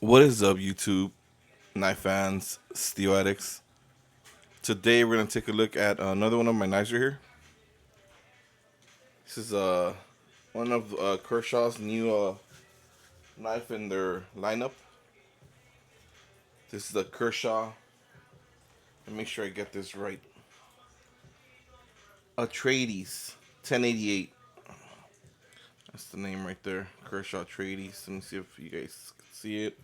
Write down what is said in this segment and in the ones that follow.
What is up, YouTube, knife fans, steel addicts? Today we're gonna take a look at another one of my knives right here. This is one of Kershaw's new knife in their lineup. This is the Kershaw. Let me make sure I get this right. Atreides 1088. That's the name right there. Kershaw Atreides. Let me see if you guys can see it.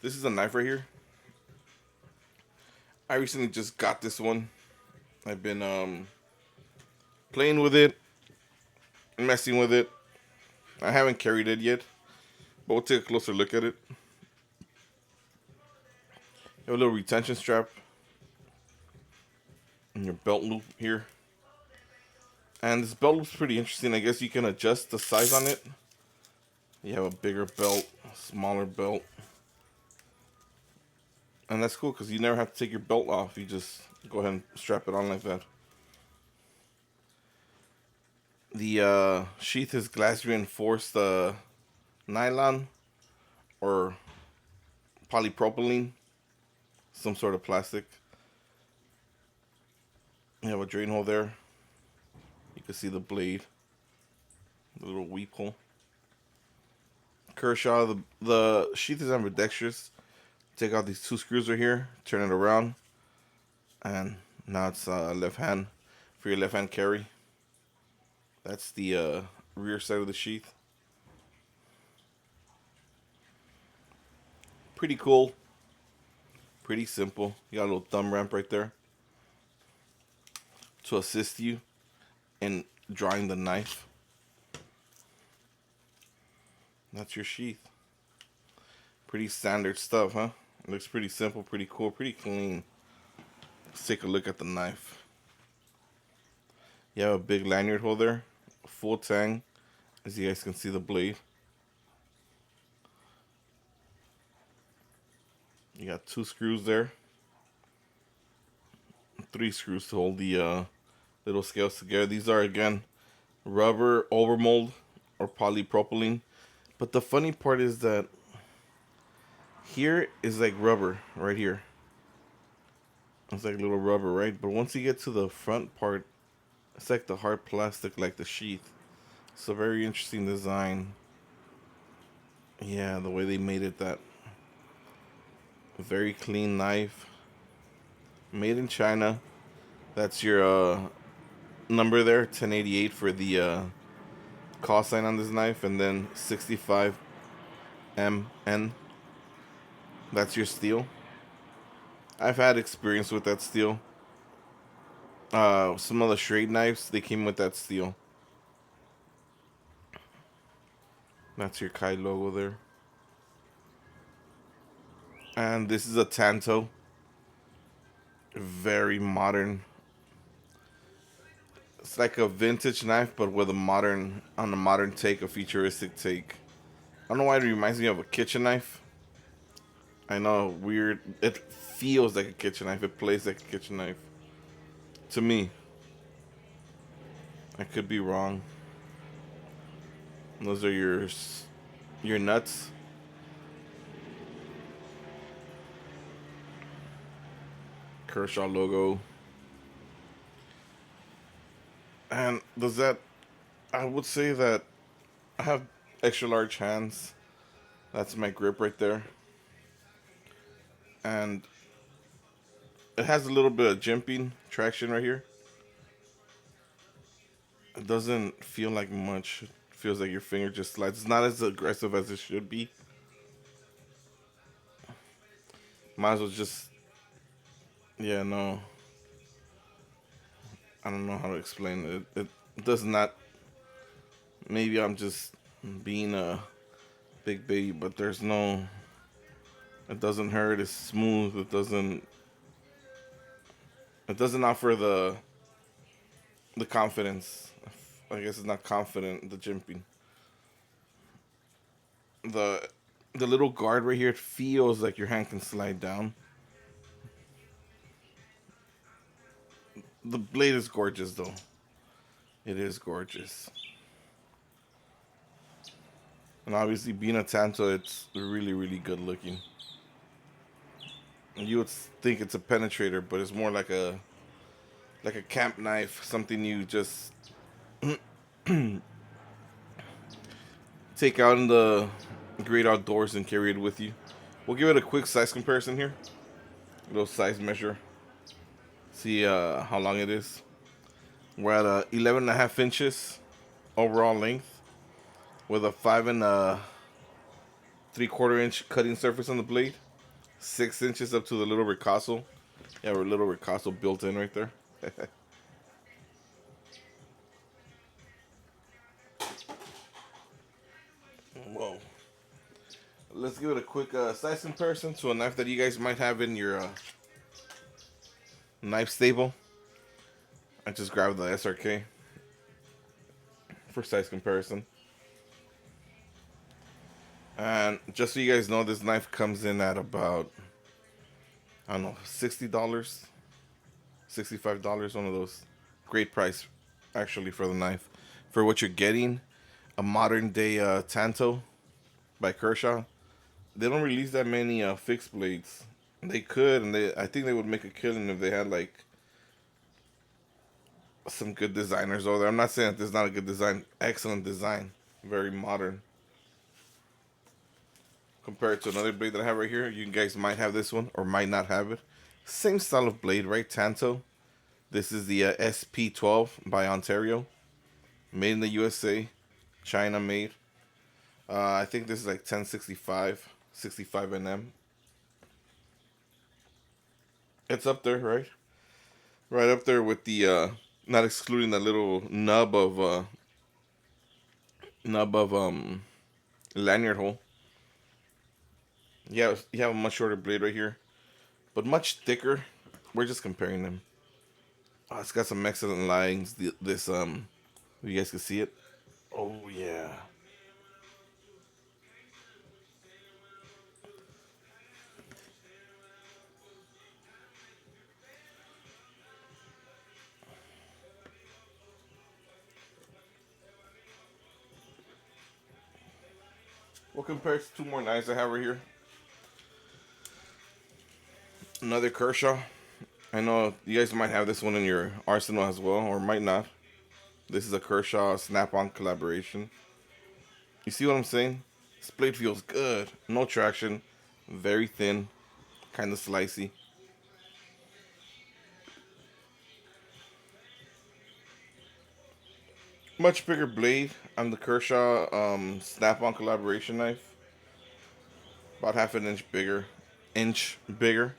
This is a knife right here. I recently just got this one. I've been playing with it, messing with it. I haven't carried it yet, but we'll take a closer look at it. You have a little retention strap in your belt loop here. And this belt loop's pretty interesting. I guess you can adjust the size on it. You have a bigger belt, a smaller belt. And that's cool because you never have to take your belt off. You just go ahead and strap it on like that. The sheath is glass reinforced nylon or polypropylene, some sort of plastic. You have a drain hole there. You can see the blade, the little weep hole. Kershaw, the sheath is ambidextrous. Take out these two screws right here, turn it around, and now it's left hand for your left hand carry. That's the rear side of the sheath. Pretty cool. Pretty simple. You got a little thumb ramp right there to assist you in drawing the knife. That's your sheath. Pretty standard stuff, huh? It looks pretty simple, pretty cool, pretty clean. Let's take a look at the knife. You have a big lanyard hole there, full tang, as you guys can see the blade. You got two screws there, three screws to hold the little scales together. These are, again, rubber overmold or polypropylene. But the funny part is that here is like rubber right here. It's like little rubber, right? But once you get to the front part, it's like the hard plastic, like the sheath. It's a very interesting design. Yeah, the way they made it, that very clean knife. Made in China. That's your number there, 1088 for the call sign on this knife, and then 65MN. That's your steel. I've had experience with that steel. Some of the Schrade knives, they came with that steel. That's your Kai logo there. And this is a Tanto. Very modern. It's like a vintage knife, but with a modern take, a futuristic take. I don't know why it reminds me of a kitchen knife. I know, weird. It feels like a kitchen knife. It plays like a kitchen knife. To me. I could be wrong. Those are your nuts. Kershaw logo. And does that, I would say that I have extra large hands. That's my grip right there. And it has a little bit of jimping traction right here. It doesn't feel like much. It feels like your finger just slides. It's not as aggressive as it should be. Might as well just, yeah, no. I don't know how to explain it. It does not, maybe I'm just being a big baby, but there's no, it doesn't hurt. It's smooth. It doesn't offer the confidence. I guess it's not confident, the jimping. The the little guard right here, it feels like your hand can slide down. The blade is gorgeous though. It is gorgeous. And obviously, being a tanto, it's really, really good looking. And you would think it's a penetrator, but it's more like a camp knife, something you just take out in the great outdoors and carry it with you. We'll give it a quick size comparison here. A little size measure. See how long it is. We're at 11 and a half inches overall length with a 5 and 3/4 inch cutting surface on the blade. 6 inches up to the little ricasso. Yeah, our little ricasso built in right there. Whoa. Let's give it a quick size comparison to a knife that you guys might have in your knife stable. I just grabbed the SRK for size comparison. And just so you guys know, this knife comes in at about, I don't know, $60, $65, one of those. Great price, actually, for the knife. For what you're getting, a modern day Tanto by Kershaw. They don't release that many fixed blades. They could, and I think they would make a killing if they had like some good designers over there. I'm not saying that this is not a good design. Excellent design. Very modern. Compared to another blade that I have right here. You guys might have this one or might not have it. Same style of blade, right? Tanto. This is the SP12 by Ontario. Made in the USA. China made. I think this is like 1065. 65 NM. It's up there, right? Right up there with the not excluding that little nub of lanyard hole. Yeah, you have a much shorter blade right here, but much thicker. We're just comparing them. Oh, it's got some excellent lines. This you guys can see it. Oh yeah. We'll compare it to two more knives I have right here. Another Kershaw. I know you guys might have this one in your arsenal as well, or might not. This is a Kershaw snap-on collaboration. You see what I'm saying? This blade feels good. No traction. Very thin. Kind of slicey. Much bigger blade on the Kershaw snap-on collaboration knife. About half an inch bigger. Inch bigger.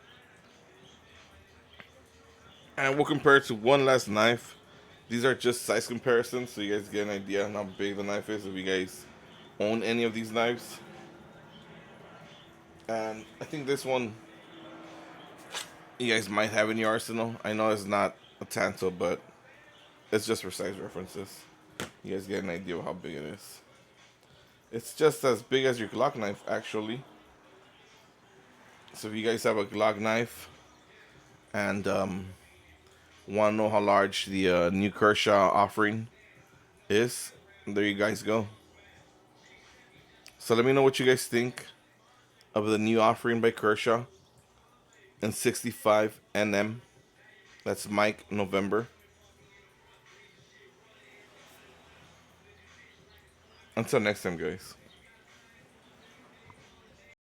And we'll compare it to one last knife. These are just size comparisons, so you guys get an idea on how big the knife is if you guys own any of these knives. And I think this one you guys might have in your arsenal. I know it's not a Tanto, but it's just for size references. You guys get an idea of how big it is. It's just as big as your Glock knife, actually. So if you guys have a Glock knife and want to know how large the new Kershaw offering is, there you guys go. So let me know what you guys think of the new offering by Kershaw in 65 NM. That's Mike November. Until next time, guys.